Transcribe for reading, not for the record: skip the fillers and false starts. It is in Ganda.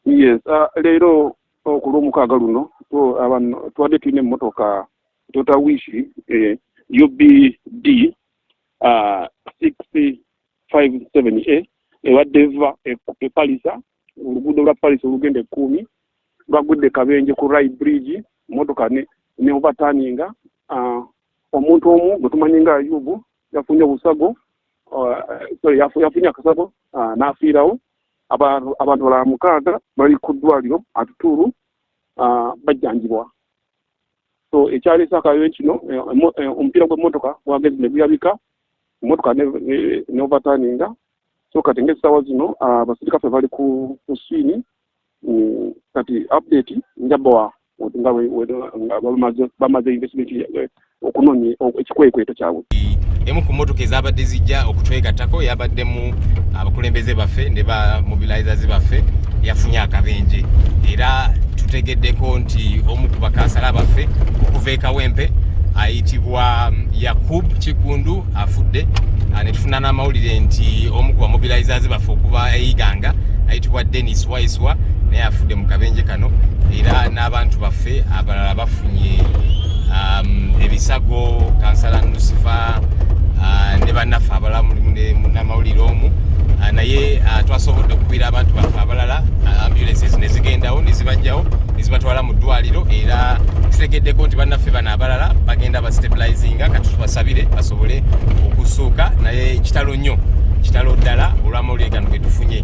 Yes, leero okulw'omukaaga luno twadde tulina emmotoka Toyota Wish UBD 657A ewadde eva Palisa, oluguudo lwa Palisa olugenda Ekkumi lwagudde Kabenje ku Rai Bridge, emmotoka ne overturninga. Omuntu omu gwe tumanyi nga Ayubu yafunye obusago, yafunye akasago n'afiirawo. Abantu balala 6 bali ku ddwaliro Atuturu bajjanjibwa. So ekyaleese akayo kino omupiira gw'emmotoka gwagezi ne guyabika, emmotoka ne overturninga. So kati ng'essaawa zino abasirikale bali ku siini, kati update njabawa nga bamaze investigation okunoonya ekikwekweto kyabwe. Emu ku mmotoka ezabadde zijja okutwegattako yabaddemu abakulembeze baffe ne ba mobilizers baffe, yafunye akabenje era tutegeddeko nti omu ku bakansala baffe okuva e Kawempe ayitibwa Yakub Kikundu afudde. Ne tufuna n'amawulire nti omu ku mobilizers baffe okuva Iganga ayitibwa Dennis Waiswa naye afudde mu kabenje kano, era n'abantu baffe abalala bafunye ebisago. Kansala Nusifa ne bannaffe abalala mulimu n'amawulire omu, naye twasobodde okubira abantu baffe abalala, ambulances ne zigendawo ne zibajjawo ne zibatwala mu ddwaliro, era tutegeddeko nti bannaffe bano abalala bagenda bastabilizinga, kati tubasabire basobole okusuuka, naye kitalo ddala olw'amawulire gano ge tufunye.